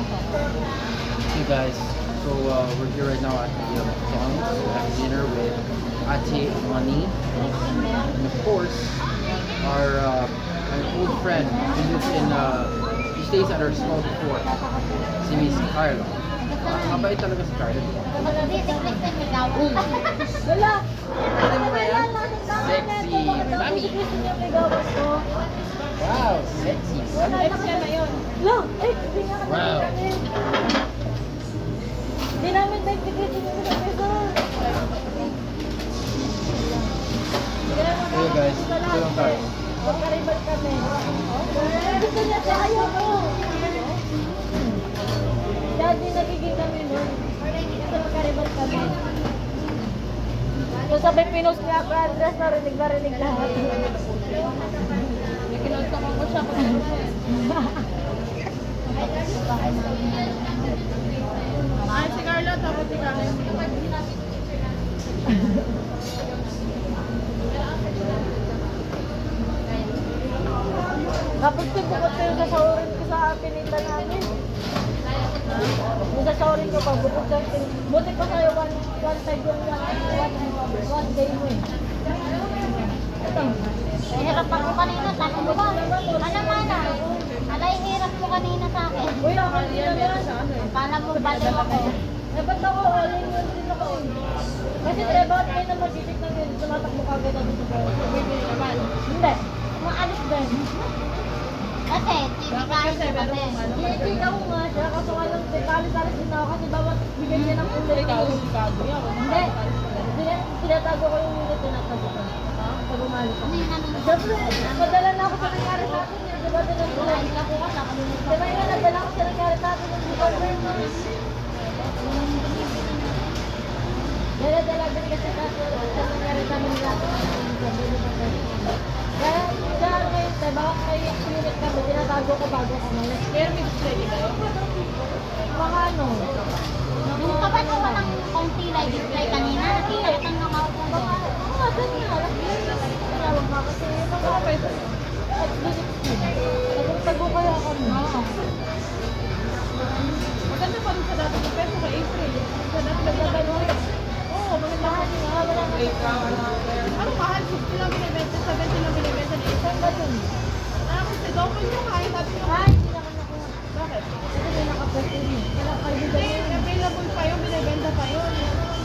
Hey guys, so we're here right now at the McDonald's having dinner with Ate Mani, and of course our an old friend who lives in she stays at our school before, si Miss Carla. Mabait talaga si Carla. Sexy mami. Wow, sexy. Wow. Hindi namin nagbigay din yung pesa. Hey guys, ito lang tayo. Magkaribal kami. Gusto niya siya, ayaw ko. Daddy, nagiging kami nun. Kasi magkaribal kami. So sabi pinost niya ako address, narinig lahat. Kinontakan ko siya kung ay, si Carla, tapos si Carla. Tapos bukod ko yung sasawarin ko sa pinita namin. Yung sasawarin ko pa, bukod sa buti pa sa'yo, one side yung one day mo eh. Ito. Hirap ako kanina, tanong mo ba? Mana-mana. Alay, hirap mo kanina sa akin. Uy, nakakalimutan yan. Kala mo baliw ako. Eh, ba't ako? Alay yun din ako eh. Kasi bakit kayo na mag-isip na yun, tumatakbo ka agad dito sa hindi. Maalis din. Kasi, tibikain ko kasi. Hindi daw nga siya, kaso nga lang, kalis-alis din ako kasi bawat bigay niya ng kulay. Hindi. Tinatago ko yung hindi tinatago ko. Pag umalis ako. Siyempre, madala na ako sa nangyari sa akin. Diba din ko lang? Diba yun, nadala ko sa nangyari sa akin. Dala-dala din kasi sa nangyari sa amin lahat. Kaya, dahil ngayon, baka may unit kami, tinatago ko bago ako ngayon. Pero may display kayo? Mga ano? Yung kapat mo ba ng konti like display kanina? Nakikita ng nakaupo ba? Oo, doon nga. Tinawag nga kasi mga pwede. At tago kaya kami. Maganda pa rin sa dati ng peso kay April. Sa dati nagkakaroon. Oo, maganda kasi nga. Ano mahal? 50 lang binibenta, 70 lang binibenta ni April. Saan ba dun? Kasi double yung kahit sabi nyo. Ay, hindi na nakuha. Bakit? Kasi may nakapwesto yun. Hindi, available pa yun, binibenta pa yun.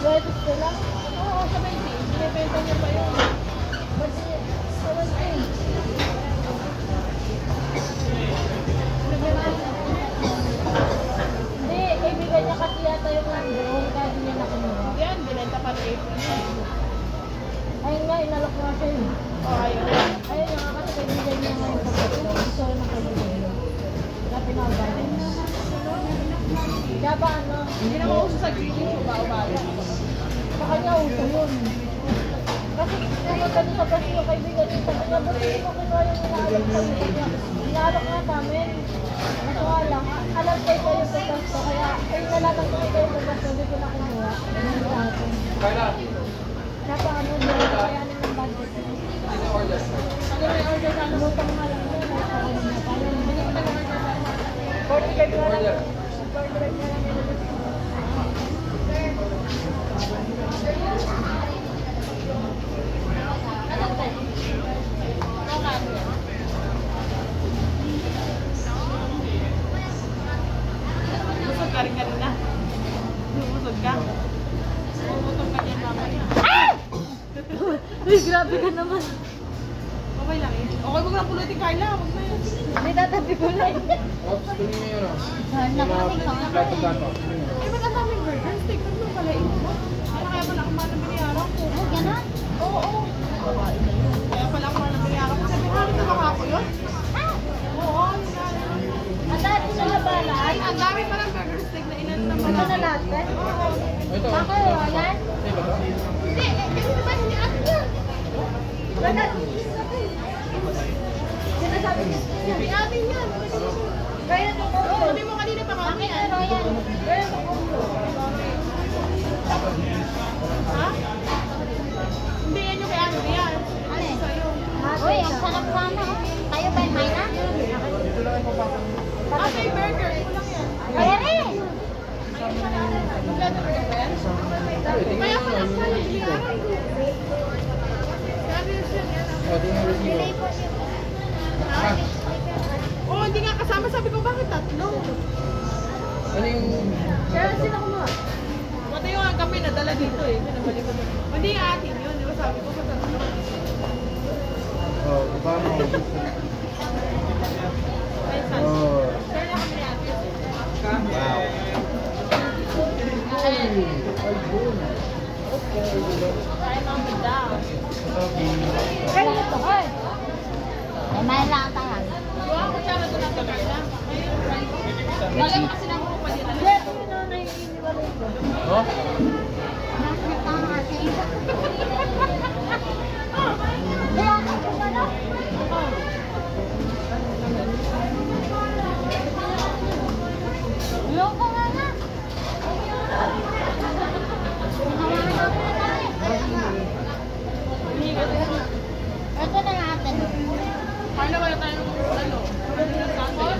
Ready ko lang? Oo, 70. Binibenta niya pa yun. Ba't niya? 70. Hindi, kaibigan niya kasi yata yung nandoon, kaya di niya nakuha. Yan, binenta pa ni April. Ayun nga, inalok nga siya yun. Ayun. Ayun nga, kasi kaibigan niya nga yung pagkakas. Gusto rin ang kaibigan niya. Kaya pinagalan. Kaya ba ano? Hindi na mauso sa greeting yung ba-o-bala. Sa kanya uso yun. Kasi pumunta doon sa bus yung kaibigan niya. Sabi niya, buti mo kinuha yung inaalok sa niya. Inaalok nga namin. Kaso nga lang, alam kayo kayo yung pagkas ko. Kaya, ayun na lang kayo kayo yung pagkas ko. Hindi ko na kinuha. Carla! Kaya pa ano, hindi na kayanin ng budget. Sino order? Ano may order na? Lumutang nga lang yun. Hindi ko nag-order sa 45 na lang. 45 na lang yun. Busog ka rin kanina. Busog ka. Busog ka dyan mamaya. Uy, grabe ka naman. Okay lang eh. Okay, huwag lang pulutin Carla. Huwag na yun. May tatabi ko na eh. Oops, kunin mo yun. Nakuha Eh, ba't ang daming burger? Steak lang nung pala ito. Ano kaya pala kumain ng biniyaran ko? Ay, gano'n? Oo. Kaya pala kumain ng biniyaran ko. Sabi, ano na baka ako yun? Oo, yun na. Ang dami sa labanan. Ang dami palang burger steak na inan naman. Ito na lahat eh? Ito. Bakit? Yan? Hindi, kasi naman hindi atin yan. Sinasabi niya. Hindi atin yan. Kaya ito ko. Sabi mo kanina pa kami. Pero yan. Kaya ito ko. Ha? Hindi yan yung kay ano yan. Ano eh? Uy, ang sarap sana. Kayo ba yung may na? Okay, burger. Ito lang yan. Kaya Ano yung... Kaya sila kumuha. Pati yung kape na dala dito eh. Pinabalik ko doon. Hindi yung atin yun. Di ba sabi ko masarap naman. Oh, paano? Ay, saan? Oh. Kaya na kami natin. Wow. Kaya namin daw. Kaya ito, ay. Ay, may lang tayo. Yung ako siya na doon ang Carla. Wala mo kasi naman pa dito. Kaya ito yung nanay iniwalay ko. Oh? Nakakita natin. Kaya ako kung ano? Loko nga na. Ginawa na natin. Ito na natin. Carla, wala tayong ano. Sunday.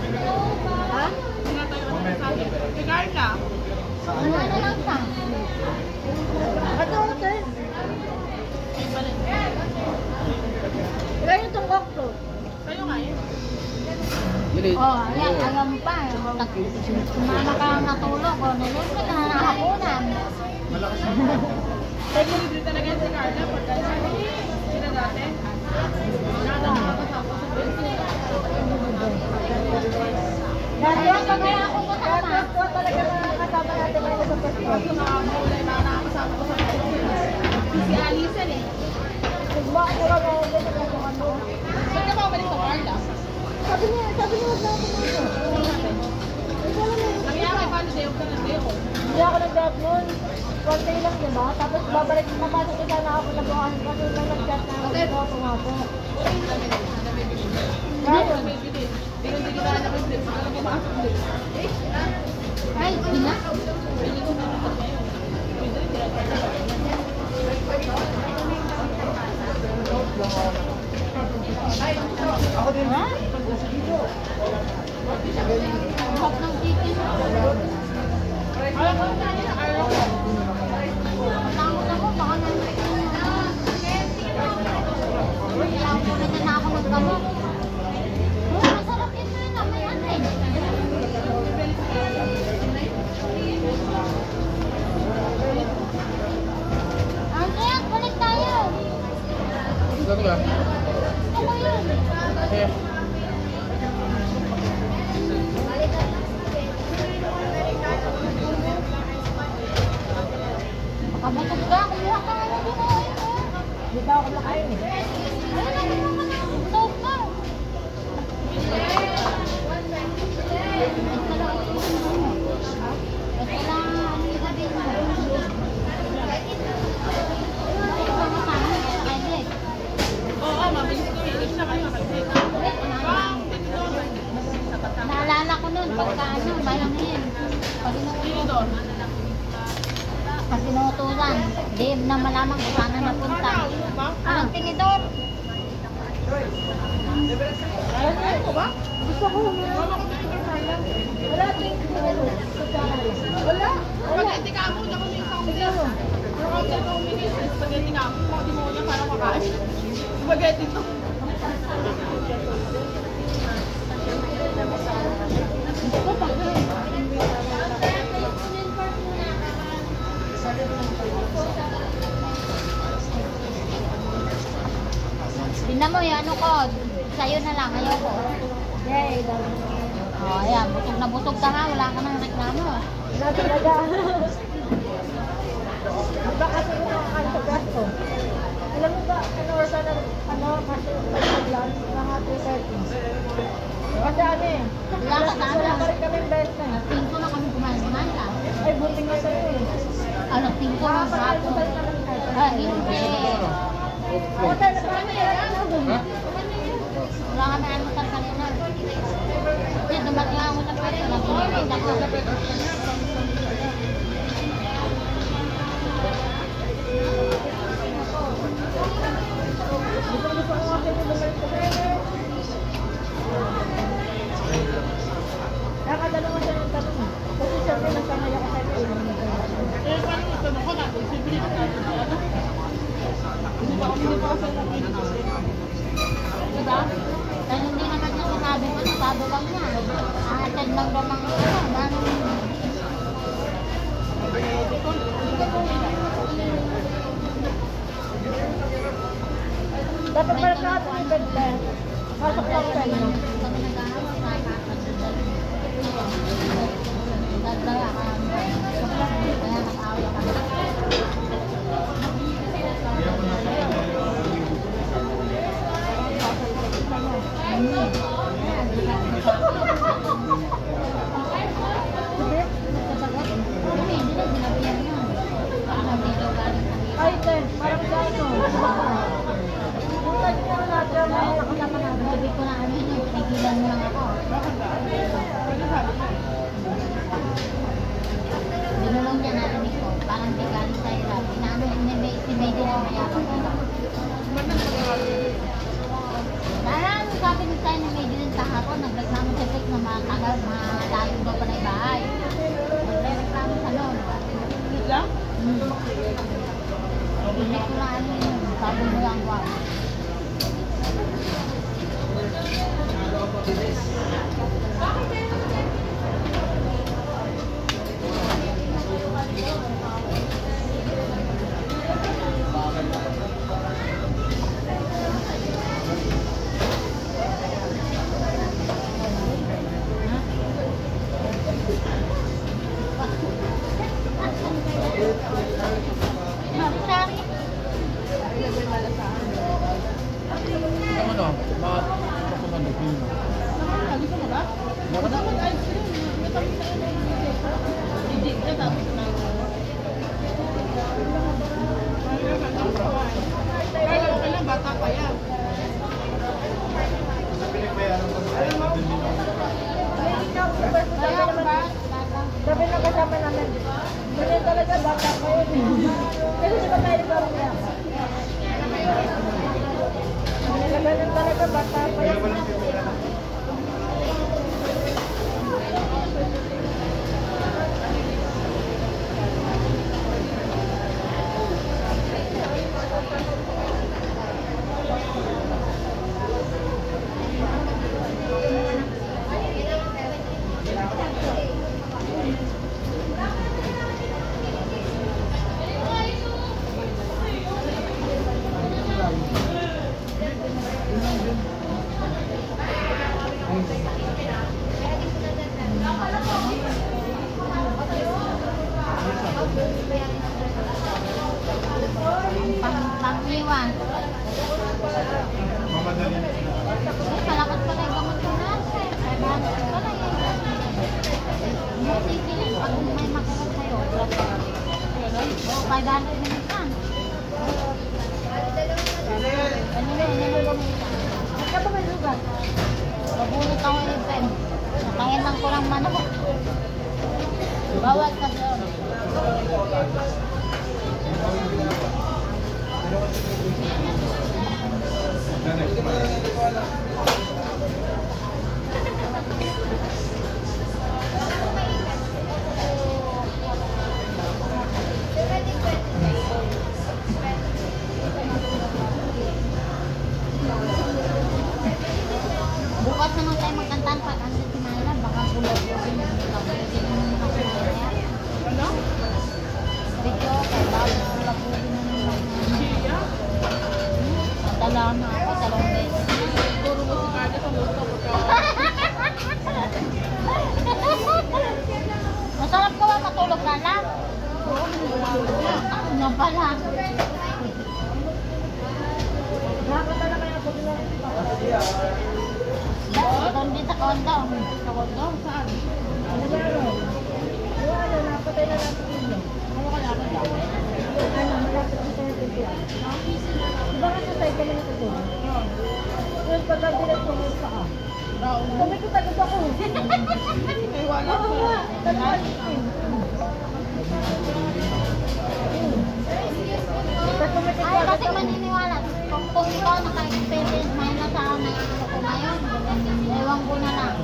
Ha? Wala tayong Sunday. Kay Carla. Ano na lang sa? Ito, ito. Ay, balik. Kaya itong okto. Kayo nga eh. Bilis. Oh, ayan, alam pa. Sumama ka ang natulog. O, nilibre ka na nakapunan. Kaya libre talaga yan si Carla. Pagka sila dati. Nakakasama sa business. Kaya kaya ako kasama. Ito talaga mga kasama natin ngayon sa Kasi pwesto. nakakahulay na nakakasama ko sa business. Si Alison eh. Kung bakit na lang ako ganyan ako ano. Ba't ka ba umalis sa Carla? Sabi niya, wag na ako muna. Ano natin? Nangyari pa, day off ka na day off. Hindi ako nag-grab nun. One day lang, di ba? Tapos babalik, papasok ko sana ako na bukas kasi nung nag-chat na ako, hindi ako pumapok. Kaya, may bilis. Hindi kita na nag-flip. Wala pumasok din. Ay, sina? Pili ko na naman ngayon. Pwede rin sila Carla. Ako din. Ha? Hot ng chicken. Alam ko na niya, araw ko. Takot ako, baka nandito na. Kailangan ko rin na ako maggamot. Oh, masarap yun na yun. May atin. Andrea, balik tayo. Saan ba? Ano yun? Eh. Makabutog ka. Kumuha ka nga din ako. Hindi pa ako kumakain eh. Ayun, kumuha ka ng soap ka. Ito lang ang sabihin mo. Ito ang kasama niya sa kaibigan. Oo, mabilis ko. Ilis na kayo kasi. Naalala ko nun, pagka ano, malangin. Pag inuutot, pag inuutulan, di na malamang kung saan na napunta. Anong tinidor? Ayaw ko ba? Gusto ko na. Mama ko dito, Carla. Wala tayong ano. Wala. Spaghetti ka mo. Ako may isang Tignan mo. Pero kung saan ako uminis, spaghetti ka mo. Hindi mo niya parang makain. Spaghetti to. Gusto ko pa. Tingnan mo yung ano ko, sa'yo na lang, ayoko. Yay, dami. Oh, ayan, busog ka ha, wala ka nang reklamo. Wala talaga. Diba kasi yung nakakain sa pwesto? Alam mo ba, ano, or sana, ano, kasi pag-lunch, mga 3:30. Kasi ano eh, Wala ka sa wala ano. pa rin kami best na eh. 5 na kami kumain lang. Ay, buti nga sa'yo eh. Ano, 5 ng hapon. Nakapag-almusal na kami kahit ano. Ay, hindi. Ako tayo, nagkakami na Ha? Wala kami almusal kanina. Kasi dumating ako sa pwesto, nag-iinit ako. Gusto ko kasi yung bumalik sa pwesto. Nakakadalawa siya ng tanong eh. Kasi syempre nasanay ako kahit ano. Eh, paano yung tanong ko natin? Siyempre yung natin na ano? Hindi pa kasi namin kasi. Diba? Dahil hindi naman niya sinabi ko, sabi lang niya. Ah, Dahil lang daw ng Dapat pala sa atin yung bed na. Pasok lang sa inyo. kami nag-aaral sa kaya nag-aaral kami. Ay, te, parang sa ano. Yung lagyan natin na nakasama natin. Sabi ko na ano yun, pinigilan mo lang ako. Binulong niya narinig ko, parang di galing sa hirap. Inaano yun, si Baby lang mayabang ko. Parang sabi ni tayo ni Baby din kahapon, nagreklamo sa Vic na matagal, malayo daw pa na yung bahay. Nagreklamo sa noon. Wait lang? Hindi ko na ano yun, sabi mo lang ko. Sorry. Ano na? Makumanog yun. Lagi ka mo ba? Dapat ice cream. May kami sa ano. Hindi ka tapos na. Kaya okay lang, bata pa yan. Sabi na kasama namin. Ganyan talaga, baka kayo. Kasi di ba tayo parang yaka? Ganyan talaga, baka kayo. Pang-iwan. Palakad pa tayo gamot ko na. Ay, banat pa na yun. Musikin, pag may makinig sa'yo. Oo, 500 minutes yan. Ba't ka ba may lugat? Mabunot ako yung pen. Nakahinan ko ng manok. Bawal ka doon. Bukas naman tayo magkantaan pag andun si Mayra. Baka bulag ko din yung Ano? video ko. Baka bulag ko din yung Siya? Nadala na ako 2 beses. Siguro mo si Carla sa musto ko ka. Masarap ka ba matulog ka lang? Ano na pala? Nakakatala kaya ako din Doon din sa condo. Sa kondo? Saan? Ano ba ano? Yung ano, napatay na natin yun. Ano ka natin lang? Ano, malapit sa tayo dito. Di ba nga sa side kami natutulog? Yung pagkabilat ko mo sa ka. Sabi ko tagod ako. May wala Oo ko. nga, tagod. Ay, kasi maniniwala. Kung ikaw naka-experience na sa ano ko ngayon, ewan ko na lang.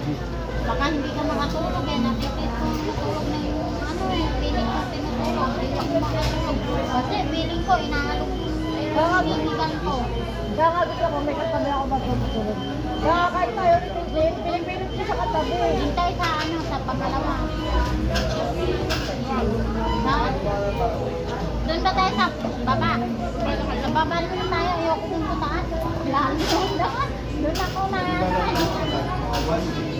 Baka hindi ka makatulog eh. Napipit ko matulog na yung ano eh, feeling ko tinutulog. Hindi ako makatulog. Kasi feeling ko, inaalok yung hinigan ko. Kaya nga gusto ko, may katabi ako matutulog. Kaya kahit tayo nito, pinipilit ko sa katabi. Hintay sa ano sa pangalawa. Ha? Doon ba tayo sa baba? Sa baba naman tayo. Ayoko dun sa taas. Lalo doon. Doon ako na.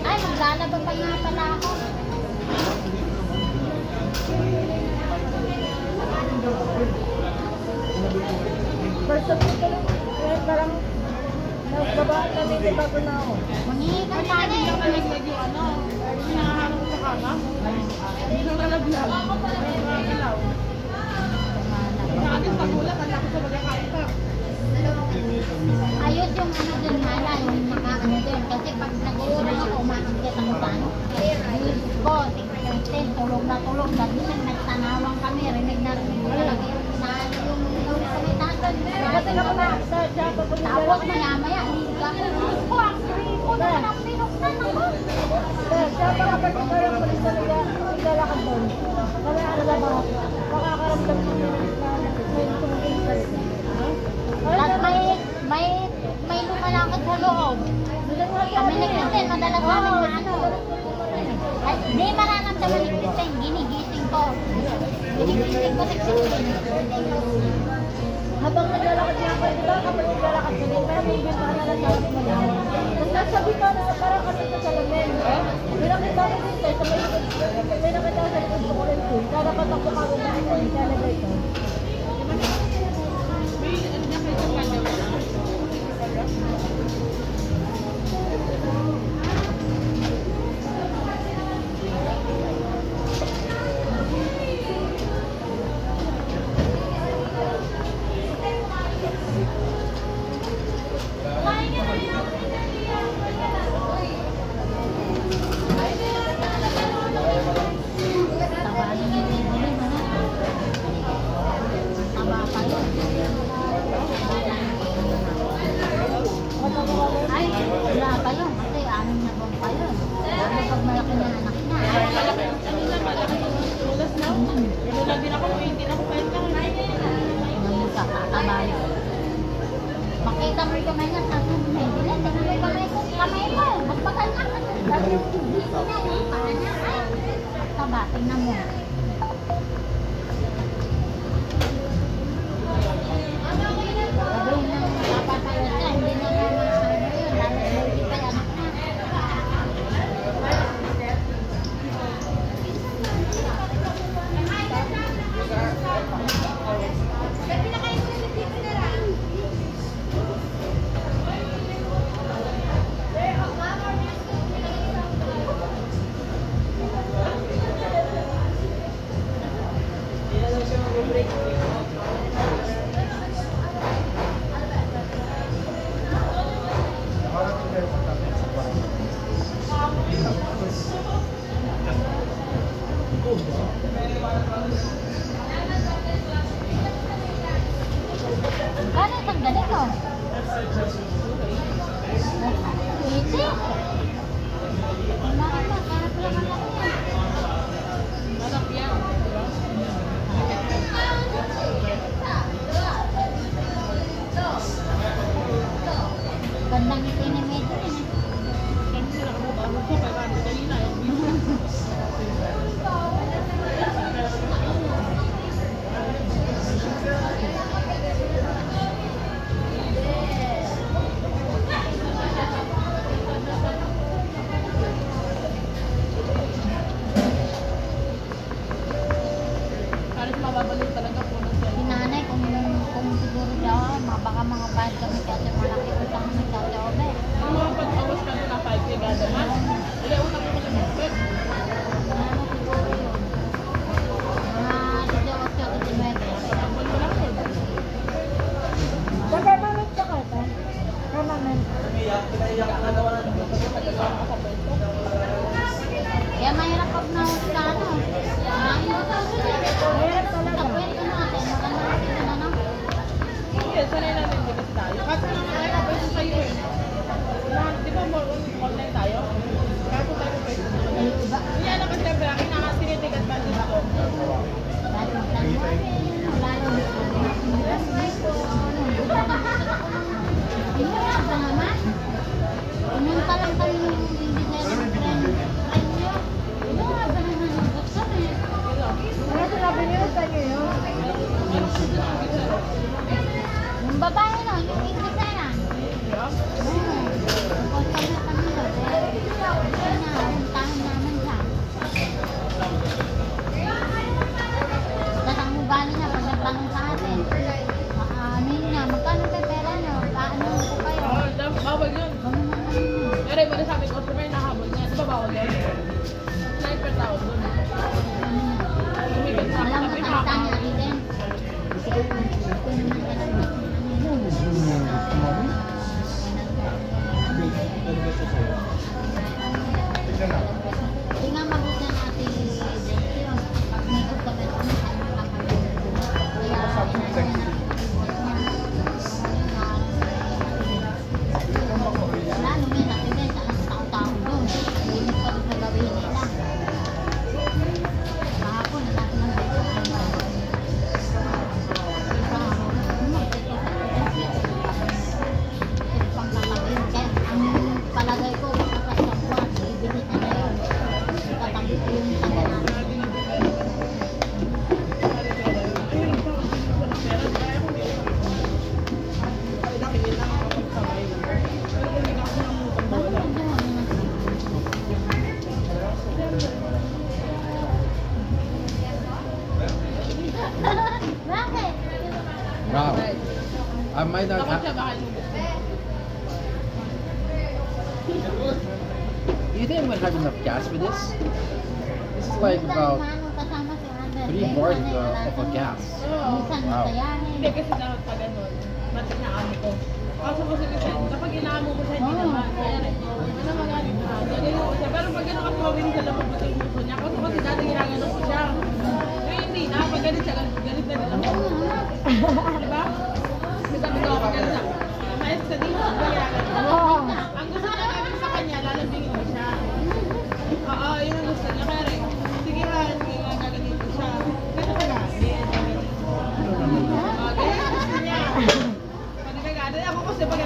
Ay, maglalaba pa nga pala ako. First of all, ngayon parang nagbabaan kami, di bago na ako. Mangingi ka tayo. Hindi lang nalaglag yung ano. Hinahanap ko sa kama. Hindi lang nalaglag. Nakakalaw. Nakakit sa kulat. Ang laki sa magkakain pa. Ayos yung ano dun hala, yung makaano dun. Kasi pag nag-uurang ako, umakit ako saan. Diyos ko, tignan, tulog na tulog. Dati nagtanawang kami, rinig na rinig ko talaga yung inaano yung salitasan. Kasi ako na, siya papunta Tapos maya-maya, higa ko. Diyos ko, ang ko naman ang pinuksan ako. siya pagkapapunta ng polis na naglalakad doon. Kami ano ba ba, makakaramdam kami na may tumingin. At may lumalakad sa loob. Kami nagtitin, madalas namin na ano. Ay, di mararamdaman ni Christine, ginigising ko. Ginigising ko si Christine. Habang naglalakad niya ako, di ba kapag naglalakad ka din, parang may bintana na lang sabi mo lang. Tapos nasabi ka na parang kami sa salamin. May nakita ko din tayo, may nakita ko sa likod ko rin po. Kada patak ko kagod na ako, talaga ito. May ano niya kayo sa kanya. Tabanin niya din din, ano? Taba pa yun. Ay, wala pa yun. Kasi 6 na buwan pa yun. Lalo pag malaki na anak niya. Ano na malaki yung ulas na? Ganun lang din ako. 20 ako pwede lang. Ngayon ka, kakabayo. Makita mo yung kamay niya sa sunay. Dili, tingnan mo yung kamay mo. Magpagal ka. Dahil yung dito na yung paa niya. Ay, taba, tingnan mo. Sabi na, napapayat ka. Hindi na naman ano yun. Lalo na hindi pa yung anak niya. Kano isang ganito? 80? Mahal na, kaya pala malaki yan. Malaki yan. Gandang ngiti ni Medyo rin eh. Kasi sila kamutama ko. Kaya kami kanina. Sniper tawag doon. Lumipat sa Alam mo, kami salita niya rin din. Hindi nga mabuti ang ating yun. Pag may good kami, kami sa inyo lang kami. Kaya, wala, lumin natin din sa tao-tao doon. Linis pa doon sa gawin nila. Kahapon, natapos ng palagay ko, kapag sa buwan, ibigit na yun. Tatapos yung tagal. Bakit? Wow. I might not Dapat siya have... bakal mo. You think I'm gonna have enough gas for this? This is like about 3 bars of a gas. Minsan Wow. masayahin. Hindi kasi dapat pa ganun. Ba't inaamo ko? Kaso kasi kasi, kapag inaamo ko siya, hindi naman. Kaya rin, ano magalit na. Ganyan ko siya. Pero pag gano'n kasi mawin siya lang pagpunta yung puso niya. Kasi dati ginagano ko siya. Pero hindi na. Pag ganit siya, ganit na din ako. Diba? Kasi sabi ko, pag ganit siya, mais ka dito, ginagano. Oo. Ang gusto niya gawin sa kanya, lalabingin ko siya. Oo, yun ang gusto niya. Kaya rin, sige ha, sige nga, gaganito ko siya. Ganito ka nga. Ganyan ang gusto niya. Pag nagagano, ako kasi pag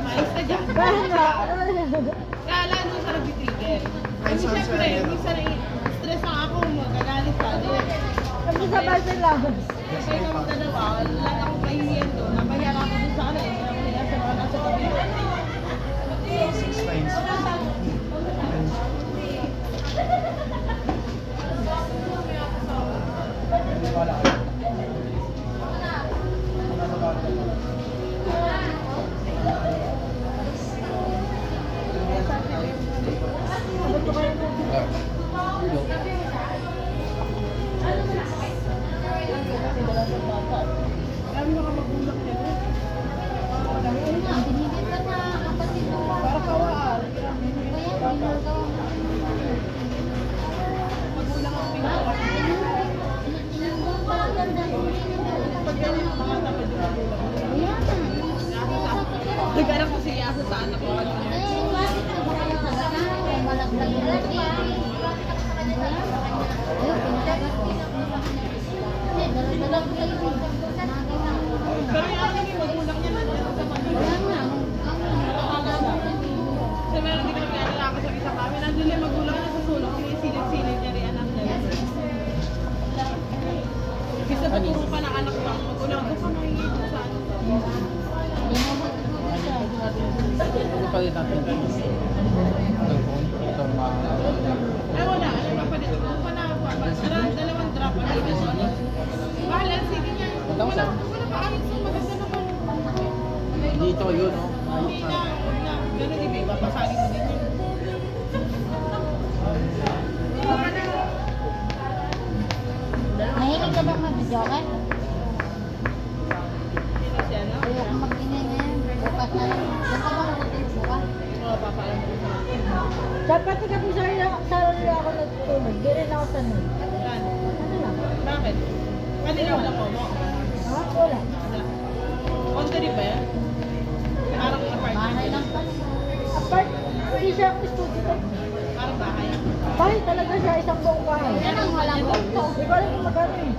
mais ka dyan. Kaya lang doon sa nag-trigger. Kasi syempre, minsan stress na ako, magagalit ka. Kami sabay sila. Kasi kami dalawa, wala na akong kahihiyan doon. Napahiya ako doon sa ano, hindi ako nila sa mga nasa tabi. Kaya mo nakapagulak niya doon. Binigyan ka sa kapatid mo. Para kawaan. Kaya ginagawa mo. Magulang ang pinagawa. Tinanggong pa lang ganda. Pag ganyan, mga tapad yung magulang. Ayan na. Nag-anak ko si Yasa sa anak ko. Eh, bakit ka ba kaya sa gana? Kung malaglag yung lagi. Ayun, pinatagat ko. Kasi dalalag ko yun. Nagawa mo. Pero yung anak yung magulang niya nandiyan sa Manila. Kaya nga. Kasi meron din kami lalaki sa isa kami. Nandun yung magulang niya sa sulok. Sinisilip-silip niya rin anak niya. Kasi paturo pa ng anak ko. Magulang ko pa nangyayit sa ano. Palit natin ito. Itong Ay wala. Ano pa palit? Ano pa na? Dalawang drop. Bahala. Sige niya. Wala pa kami sa maganda naman. dito yun, no? Hindi na. Huwag na. Ganun din. May papasali mo din yun. Mahilig ka bang mag-joker? Hindi na siya, no? Ayoko mag-ingay ngayon. Bukas na lang. Saan ka ba matutulog bukas? Oo, papaalam ko sa akin. Dapat hindi kami sarili ako natutulog. Di rin ako sanay. Saan? Ano lang? Bakit? Kanina wala ko mo. Ha? Wala. Wala. Country ba yan? Parang apartment. Bahay lang pala. Apart, hindi siya ang studio. Parang bahay. Bahay talaga siya, isang buong bahay. Yan ang walang punto. Hindi ko alam kung magkano eh.